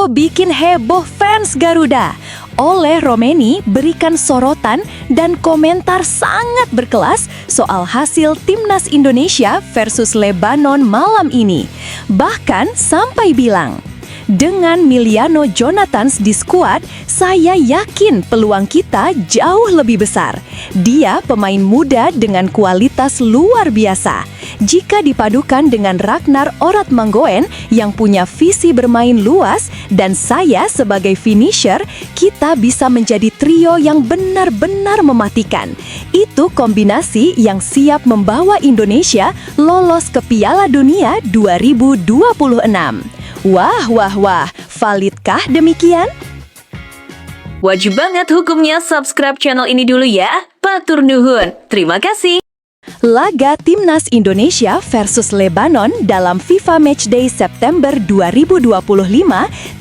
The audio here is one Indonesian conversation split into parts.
bikin heboh fans Garuda. Ole Romeni berikan sorotan dan komentar sangat berkelas soal hasil Timnas Indonesia versus Lebanon malam ini. Bahkan sampai bilang, dengan Miliano Jonathans di skuad, saya yakin peluang kita jauh lebih besar. Dia pemain muda dengan kualitas luar biasa. Jika dipadukan dengan Ragnar Oratmangoen yang punya visi bermain luas dan saya sebagai finisher, kita bisa menjadi trio yang benar-benar mematikan. Itu kombinasi yang siap membawa Indonesia lolos ke Piala Dunia 2026. Wah, validkah demikian? Wajib banget hukumnya subscribe channel ini dulu ya. Matur nuhun. Terima kasih. Laga Timnas Indonesia versus Lebanon dalam FIFA Matchday September 2025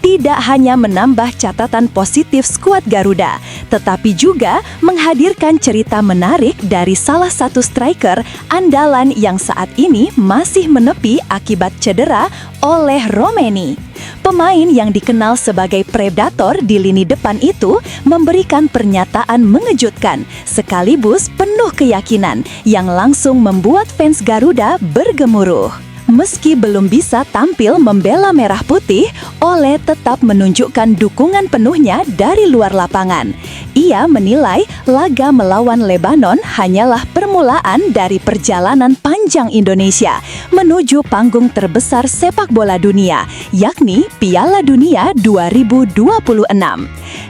tidak hanya menambah catatan positif skuad Garuda, tetapi juga menghadirkan cerita menarik dari salah satu striker andalan yang saat ini masih menepi akibat cedera, Ole Romeni. Pemain yang dikenal sebagai predator di lini depan itu memberikan pernyataan mengejutkan sekaligus penuh keyakinan yang langsung membuat fans Garuda bergemuruh. Meski belum bisa tampil membela merah putih, Ole tetap menunjukkan dukungan penuhnya dari luar lapangan. Ia menilai laga melawan Lebanon hanyalah permulaan dari perjalanan panjang Indonesia menuju panggung terbesar sepak bola dunia, yakni Piala Dunia 2026.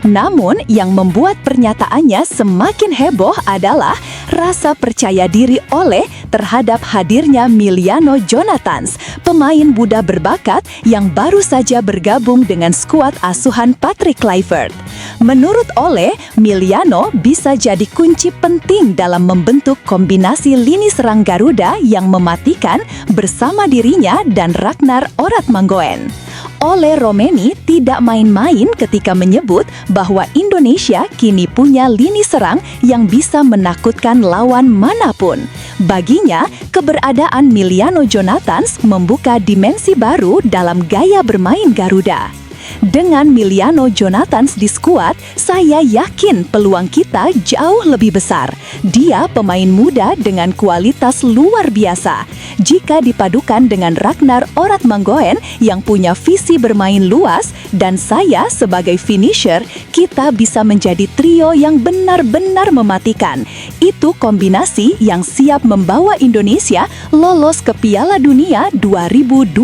Namun, yang membuat pernyataannya semakin heboh adalah rasa percaya diri Ole terhadap hadirnya Miliano Jonathans, pemain muda berbakat yang baru saja bergabung dengan skuad asuhan Patrick Kluivert. Menurut Ole, Miliano bisa jadi kunci penting dalam membentuk kombinasi lini serang Garuda yang mematikan bersama dirinya dan Ragnar Oratmangoen. Ole Romeni tidak main-main ketika menyebut bahwa Indonesia kini punya lini serang yang bisa menakutkan lawan manapun. Baginya, keberadaan Miliano Jonathans membuka dimensi baru dalam gaya bermain Garuda. Dengan Miliano Jonathans di skuad, saya yakin peluang kita jauh lebih besar. Dia pemain muda dengan kualitas luar biasa. Jika dipadukan dengan Ragnar Oratmangoen yang punya visi bermain luas dan saya sebagai finisher, kita bisa menjadi trio yang benar-benar mematikan. Itu kombinasi yang siap membawa Indonesia lolos ke Piala Dunia 2026.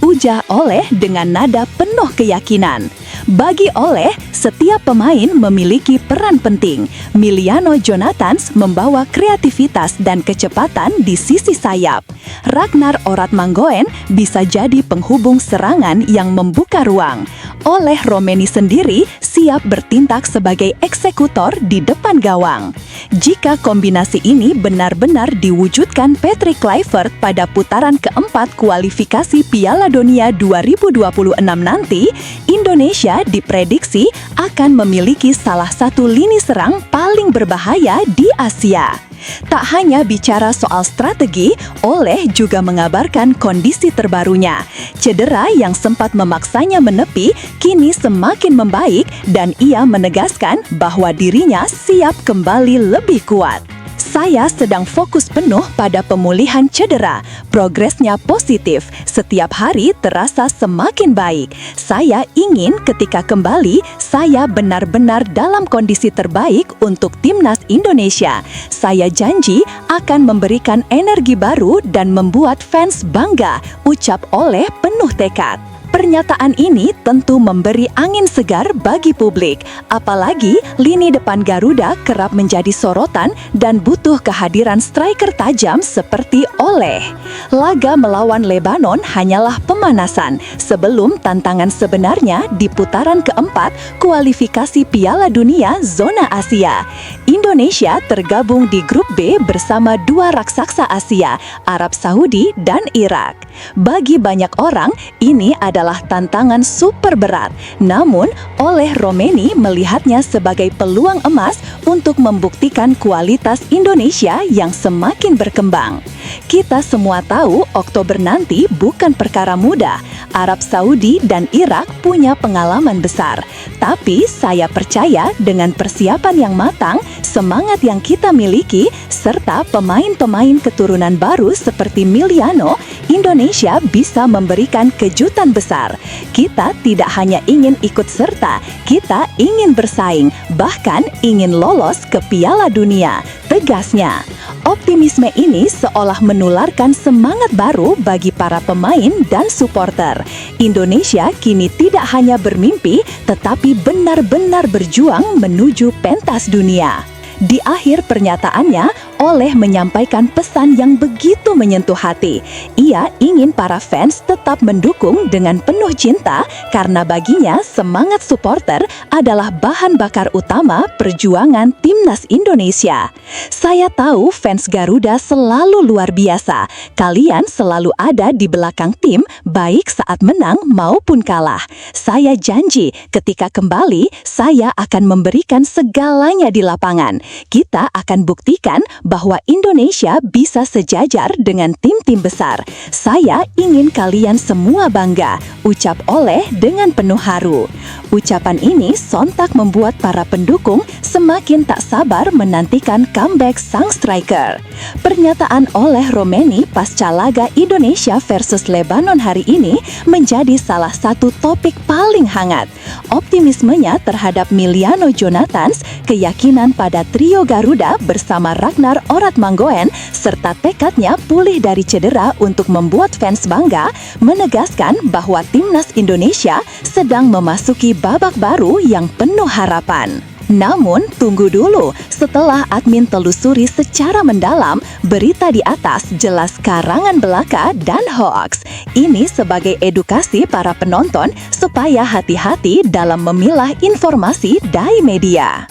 Ujar Ole dengan nada penuh keyakinan. Bagi Ole, setiap pemain memiliki peran penting. Miliano Jonathans membawa kreativitas dan kecepatan di sisi sayap. Ragnar Oratmangoen bisa jadi penghubung serangan yang membuka ruang. Ole Romeni sendiri siap bertindak sebagai eksekutor di depan gawang. Jika kombinasi ini benar-benar diwujudkan Patrick Kluivert pada putaran keempat kualifikasi Piala Dunia 2026 nanti, Indonesia diprediksi akan memiliki salah satu lini serang paling berbahaya di Asia. Tak hanya bicara soal strategi, Ole juga mengabarkan kondisi terbarunya. Cedera yang sempat memaksanya menepi kini semakin membaik dan ia menegaskan bahwa dirinya siap kembali lebih kuat. Saya sedang fokus penuh pada pemulihan cedera. Progresnya positif. Setiap hari terasa semakin baik. Saya ingin ketika kembali, saya benar-benar dalam kondisi terbaik untuk Timnas Indonesia. Saya janji akan memberikan energi baru dan membuat fans bangga, ucap Ole penuh tekad. Pernyataan ini tentu memberi angin segar bagi publik, apalagi lini depan Garuda kerap menjadi sorotan dan butuh kehadiran striker tajam seperti Ole. Laga melawan Lebanon hanyalah pemanasan sebelum tantangan sebenarnya di putaran keempat kualifikasi Piala Dunia Zona Asia. Indonesia tergabung di grup B bersama dua raksasa Asia, Arab Saudi dan Irak. Bagi banyak orang, ini adalah tantangan super berat. Namun, Ole Romeni melihatnya sebagai peluang emas untuk membuktikan kualitas Indonesia yang semakin berkembang. Kita semua tahu Oktober nanti bukan perkara mudah. Arab Saudi dan Irak punya pengalaman besar. Tapi saya percaya dengan persiapan yang matang, semangat yang kita miliki, serta pemain-pemain keturunan baru seperti Miliano, Indonesia bisa memberikan kejutan besar. Kita tidak hanya ingin ikut serta, kita ingin bersaing, bahkan ingin lolos ke Piala Dunia, tegasnya. Optimisme ini seolah menularkan semangat baru bagi para pemain dan supporter. Indonesia kini tidak hanya bermimpi, tetapi benar-benar berjuang menuju pentas dunia. Di akhir pernyataannya, Oleh menyampaikan pesan yang begitu menyentuh hati. Ia ingin para fans tetap mendukung dengan penuh cinta karena baginya semangat supporter adalah bahan bakar utama perjuangan Timnas Indonesia. Saya tahu fans Garuda selalu luar biasa. Kalian selalu ada di belakang tim baik saat menang maupun kalah. Saya janji ketika kembali saya akan memberikan segalanya di lapangan. Kita akan buktikan bahwa Indonesia bisa sejajar dengan tim-tim besar. Saya ingin kalian semua bangga, ucap Oleh dengan penuh haru. Ucapan ini sontak membuat para pendukung semakin tak sabar menantikan comeback sang striker. Pernyataan Oleh Romeni pasca laga Indonesia versus Lebanon hari ini menjadi salah satu topik paling hangat. Optimismenya terhadap Miliano Jonathans, keyakinan pada trio Garuda bersama Ragnar Oratmangoen, serta tekadnya pulih dari cedera untuk membuat fans bangga, menegaskan bahwa Timnas Indonesia sedang memasuki babak baru yang penuh harapan. Namun, tunggu dulu. Setelah admin telusuri secara mendalam, berita di atas jelas karangan belaka dan hoaks. Ini sebagai edukasi para penonton supaya hati-hati dalam memilah informasi dari media.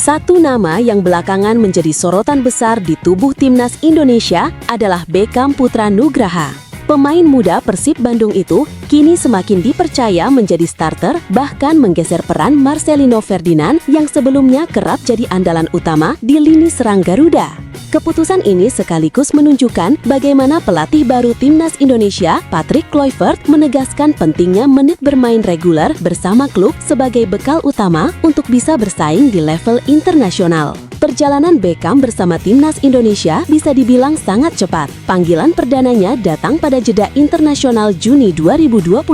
Satu nama yang belakangan menjadi sorotan besar di tubuh Timnas Indonesia adalah Beckham Putra Nugraha. Pemain muda Persib Bandung itu kini semakin dipercaya menjadi starter, bahkan menggeser peran Marcelino Ferdinand yang sebelumnya kerap jadi andalan utama di lini serang Garuda. Keputusan ini sekaligus menunjukkan bagaimana pelatih baru Timnas Indonesia, Patrick Kluivert, menegaskan pentingnya menit bermain reguler bersama klub sebagai bekal utama untuk bisa bersaing di level internasional. Perjalanan Beckham bersama Timnas Indonesia bisa dibilang sangat cepat. Panggilan perdananya datang pada jeda internasional Juni 2025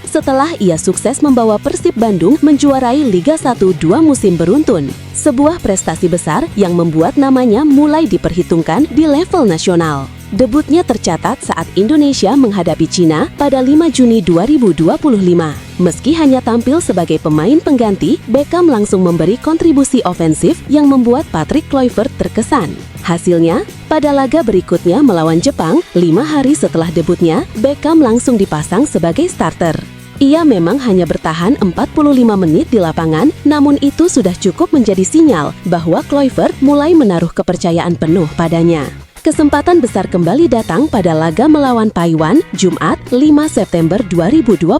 setelah ia sukses membawa Persib Bandung menjuarai Liga 1 2 musim beruntun. Sebuah prestasi besar yang membuat namanya mulai diperhitungkan di level nasional. Debutnya tercatat saat Indonesia menghadapi Cina pada 5 Juni 2025. Meski hanya tampil sebagai pemain pengganti, Beckham langsung memberi kontribusi ofensif yang membuat Patrick Kluivert terkesan. Hasilnya, pada laga berikutnya melawan Jepang, 5 hari setelah debutnya, Beckham langsung dipasang sebagai starter. Ia memang hanya bertahan 45 menit di lapangan, namun itu sudah cukup menjadi sinyal bahwa Kluivert mulai menaruh kepercayaan penuh padanya. Kesempatan besar kembali datang pada laga melawan Taiwan, Jumat 5 September 2025.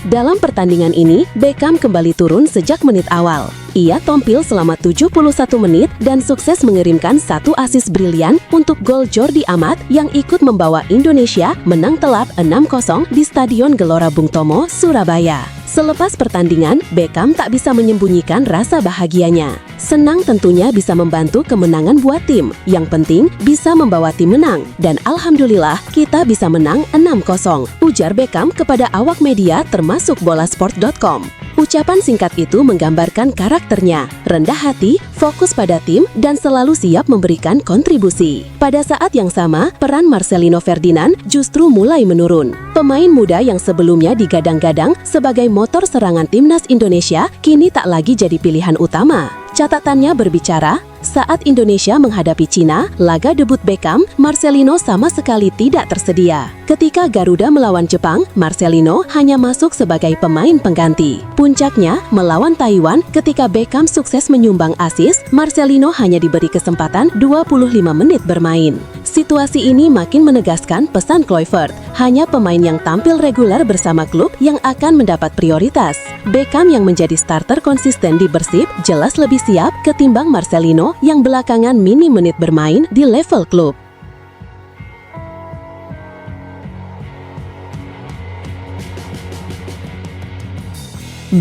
Dalam pertandingan ini, Beckham kembali turun sejak menit awal. Ia tampil selama 71 menit dan sukses mengirimkan satu assist brilian untuk gol Jordi Amat yang ikut membawa Indonesia menang telak 6-0 di Stadion Gelora Bung Tomo, Surabaya. Selepas pertandingan, Beckham tak bisa menyembunyikan rasa bahagianya. Senang tentunya bisa membantu kemenangan buat tim. Yang penting, bisa membawa tim menang. Dan alhamdulillah, kita bisa menang 6-0, ujar Beckham kepada awak media termasuk bolasport.com. Ucapan singkat itu menggambarkan karakternya, rendah hati, fokus pada tim, dan selalu siap memberikan kontribusi. Pada saat yang sama, peran Marcelino Ferdinand justru mulai menurun. Pemain muda yang sebelumnya digadang-gadang sebagai motor serangan Timnas Indonesia, kini tak lagi jadi pilihan utama. Catatannya berbicara, saat Indonesia menghadapi Cina, laga debut Beckham, Marcelino sama sekali tidak tersedia. Ketika Garuda melawan Jepang, Marcelino hanya masuk sebagai pemain pengganti. Puncaknya, melawan Taiwan, ketika Beckham sukses menyumbang assist, Marcelino hanya diberi kesempatan 25 menit bermain. Situasi ini makin menegaskan pesan Kluivert, hanya pemain yang tampil reguler bersama klub yang akan mendapat prioritas. Beckham yang menjadi starter konsisten di Persib jelas lebih siap ketimbang Marcelino yang belakangan minim menit bermain di level klub.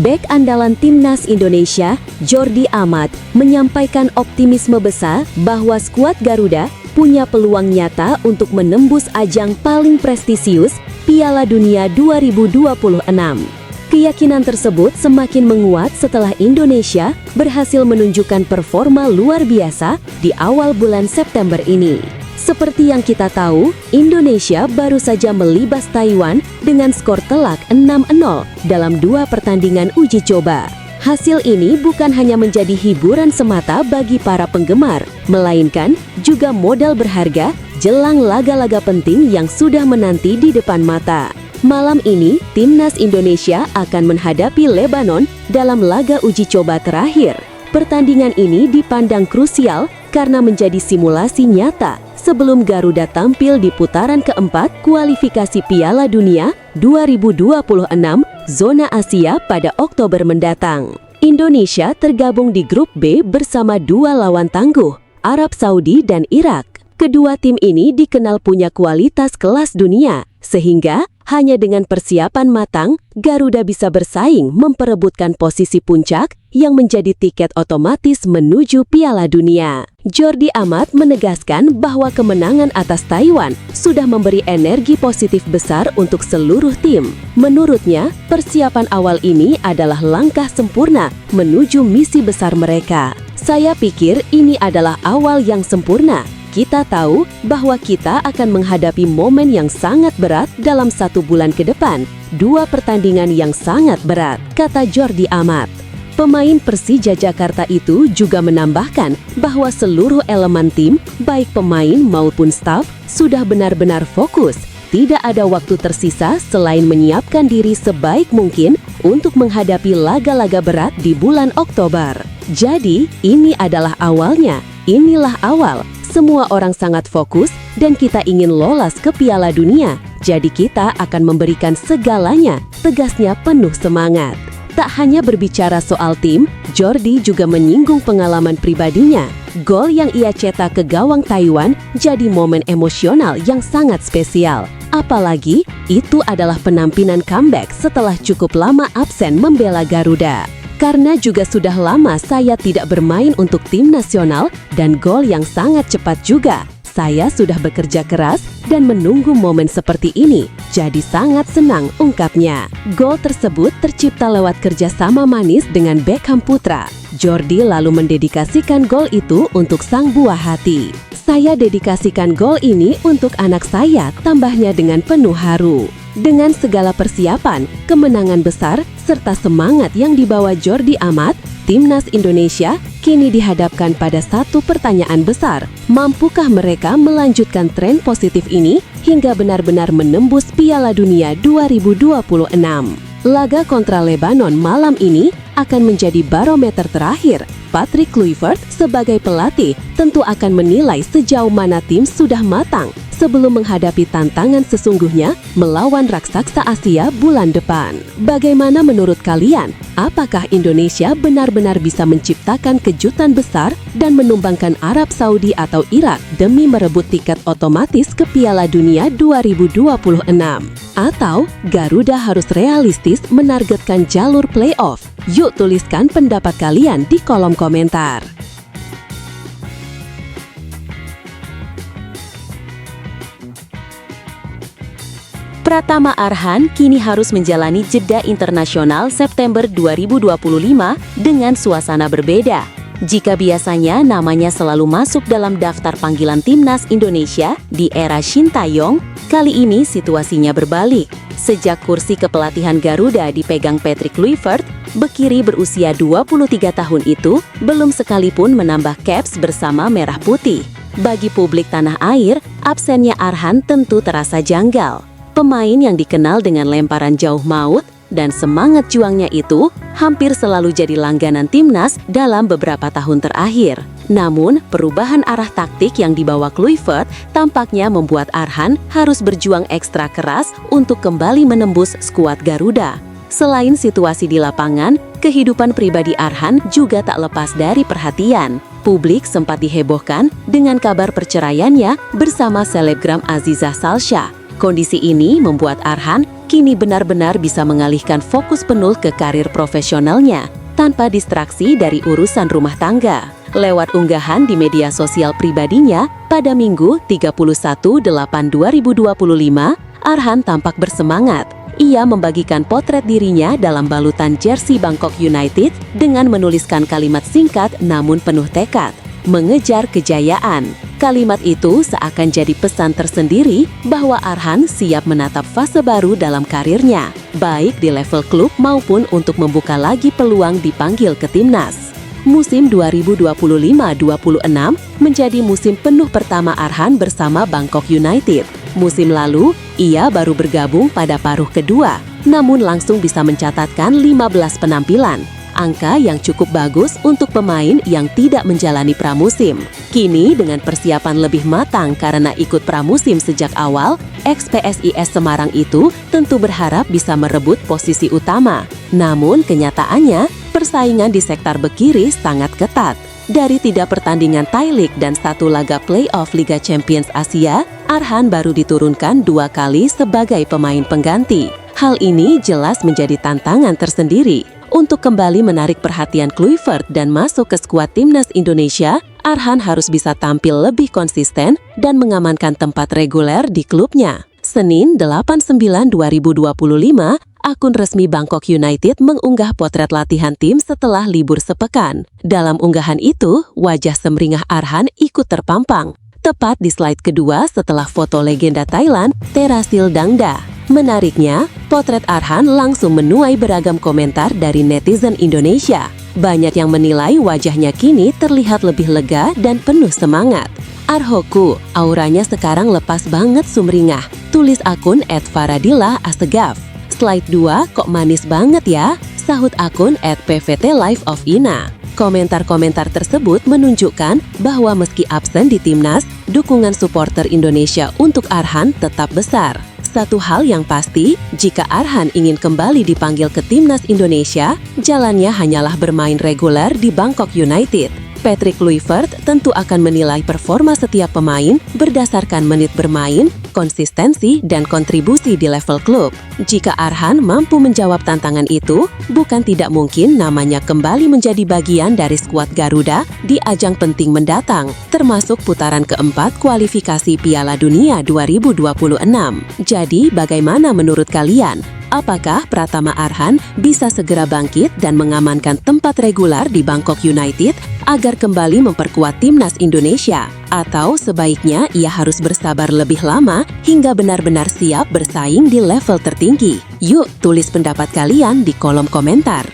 Bek andalan Timnas Indonesia, Jordi Amat, menyampaikan optimisme besar bahwa skuad Garuda punya peluang nyata untuk menembus ajang paling prestisius Piala Dunia 2026. Keyakinan tersebut semakin menguat setelah Indonesia berhasil menunjukkan performa luar biasa di awal bulan September ini. Seperti yang kita tahu, Indonesia baru saja melibas Taiwan dengan skor telak 6-0 dalam 2 pertandingan uji coba. Hasil ini bukan hanya menjadi hiburan semata bagi para penggemar, melainkan juga modal berharga jelang laga-laga penting yang sudah menanti di depan mata. Malam ini, Timnas Indonesia akan menghadapi Lebanon dalam laga uji coba terakhir. Pertandingan ini dipandang krusial karena menjadi simulasi nyata sebelum Garuda tampil di putaran keempat kualifikasi Piala Dunia 2026 zona Asia pada Oktober mendatang. Indonesia tergabung di grup B bersama 2 lawan tangguh, Arab Saudi dan Irak. Kedua tim ini dikenal punya kualitas kelas dunia, sehingga hanya dengan persiapan matang, Garuda bisa bersaing memperebutkan posisi puncak yang menjadi tiket otomatis menuju Piala Dunia. Jordi Amat menegaskan bahwa kemenangan atas Taiwan sudah memberi energi positif besar untuk seluruh tim. Menurutnya, persiapan awal ini adalah langkah sempurna menuju misi besar mereka. Saya pikir ini adalah awal yang sempurna. Kita tahu bahwa kita akan menghadapi momen yang sangat berat dalam 1 bulan ke depan, 2 pertandingan yang sangat berat, kata Jordi Amat. Pemain Persija Jakarta itu juga menambahkan bahwa seluruh elemen tim, baik pemain maupun staf, sudah benar-benar fokus. Tidak ada waktu tersisa selain menyiapkan diri sebaik mungkin untuk menghadapi laga-laga berat di bulan Oktober. Jadi, ini adalah awalnya. Inilah awal. Semua orang sangat fokus dan kita ingin lolos ke Piala Dunia. Jadi kita akan memberikan segalanya, tegasnya penuh semangat. Tak hanya berbicara soal tim, Jordi juga menyinggung pengalaman pribadinya. Gol yang ia cetak ke gawang Taiwan jadi momen emosional yang sangat spesial. Apalagi, itu adalah penampilan comeback setelah cukup lama absen membela Garuda. Karena juga sudah lama saya tidak bermain untuk tim nasional dan gol yang sangat cepat juga. Saya sudah bekerja keras dan menunggu momen seperti ini, jadi sangat senang, ungkapnya. Gol tersebut tercipta lewat kerjasama manis dengan Beckham putra. Jordi lalu mendedikasikan gol itu untuk sang buah hati. Saya dedikasikan gol ini untuk anak saya, tambahnya dengan penuh haru. Dengan segala persiapan, kemenangan besar, serta semangat yang dibawa Jordi Amat, Timnas Indonesia kini dihadapkan pada satu pertanyaan besar. Mampukah mereka melanjutkan tren positif ini hingga benar-benar menembus Piala Dunia 2026? Laga kontra Lebanon malam ini akan menjadi barometer terakhir. Patrick Kluivert sebagai pelatih tentu akan menilai sejauh mana tim sudah matang sebelum menghadapi tantangan sesungguhnya melawan raksasa Asia bulan depan. Bagaimana menurut kalian? Apakah Indonesia benar-benar bisa menciptakan kejutan besar dan menumbangkan Arab Saudi atau Irak demi merebut tiket otomatis ke Piala Dunia 2026? Atau Garuda harus realistis menargetkan jalur playoff? Yuk tuliskan pendapat kalian di kolom komentar. Pratama Arhan kini harus menjalani jeda internasional September 2025 dengan suasana berbeda. Jika biasanya namanya selalu masuk dalam daftar panggilan Timnas Indonesia di era Shin Tae-yong, kali ini situasinya berbalik. Sejak kursi kepelatihan Garuda dipegang Patrick Kluivert, Bekiri berusia 23 tahun itu belum sekalipun menambah caps bersama Merah Putih. Bagi publik tanah air, absennya Arhan tentu terasa janggal. Pemain yang dikenal dengan lemparan jauh maut, dan semangat juangnya itu hampir selalu jadi langganan timnas dalam beberapa tahun terakhir. Namun, perubahan arah taktik yang dibawa Kluivert tampaknya membuat Arhan harus berjuang ekstra keras untuk kembali menembus skuad Garuda. Selain situasi di lapangan, kehidupan pribadi Arhan juga tak lepas dari perhatian. Publik sempat dihebohkan dengan kabar perceraiannya bersama selebgram Aziza Salsha. Kondisi ini membuat Arhan kini benar-benar bisa mengalihkan fokus penuh ke karir profesionalnya tanpa distraksi dari urusan rumah tangga. Lewat unggahan di media sosial pribadinya pada Minggu 31/8/2025, Arhan tampak bersemangat. Ia membagikan potret dirinya dalam balutan jersey Bangkok United dengan menuliskan kalimat singkat namun penuh tekad, mengejar kejayaan. Kalimat itu seakan jadi pesan tersendiri bahwa Arhan siap menatap fase baru dalam karirnya, baik di level klub maupun untuk membuka lagi peluang dipanggil ke timnas. Musim 2025-26 menjadi musim penuh pertama Arhan bersama Bangkok United. Musim lalu, ia baru bergabung pada paruh kedua, namun langsung bisa mencatatkan 15 penampilan. Angka yang cukup bagus untuk pemain yang tidak menjalani pramusim. Kini dengan persiapan lebih matang karena ikut pramusim sejak awal, ex-PSIS Semarang itu tentu berharap bisa merebut posisi utama. Namun kenyataannya, persaingan di sektor bekiri sangat ketat. Dari 3 pertandingan Thai League dan 1 laga playoff Liga Champions Asia, Arhan baru diturunkan 2 kali sebagai pemain pengganti. Hal ini jelas menjadi tantangan tersendiri. Untuk kembali menarik perhatian Kluivert dan masuk ke skuad timnas Indonesia, Arhan harus bisa tampil lebih konsisten dan mengamankan tempat reguler di klubnya. Senin 8/9/2025, akun resmi Bangkok United mengunggah potret latihan tim setelah libur sepekan. Dalam unggahan itu, wajah semringah Arhan ikut terpampang, tepat di slide kedua setelah foto legenda Thailand, Terasil Dangda. Menariknya, potret Arhan langsung menuai beragam komentar dari netizen Indonesia. Banyak yang menilai wajahnya kini terlihat lebih lega dan penuh semangat. Arhoku, auranya sekarang lepas banget sumringah, tulis akun @faradillah_asegaf. Slide 2 kok manis banget ya, sahut akun @pvtliveofina. Komentar-komentar tersebut menunjukkan bahwa meski absen di timnas, dukungan supporter Indonesia untuk Arhan tetap besar. Satu hal yang pasti, jika Arhan ingin kembali dipanggil ke timnas Indonesia, jalannya hanyalah bermain reguler di Bangkok United. Patrick Kluivert tentu akan menilai performa setiap pemain berdasarkan menit bermain, konsistensi, dan kontribusi di level klub. Jika Arhan mampu menjawab tantangan itu, bukan tidak mungkin namanya kembali menjadi bagian dari skuad Garuda di ajang penting mendatang, termasuk putaran keempat kualifikasi Piala Dunia 2026. Jadi, bagaimana menurut kalian? Apakah Pratama Arhan bisa segera bangkit dan mengamankan tempat reguler di Bangkok United agar kembali memperkuat timnas Indonesia? Atau sebaiknya ia harus bersabar lebih lama hingga benar-benar siap bersaing di level tertinggi? Yuk, tulis pendapat kalian di kolom komentar.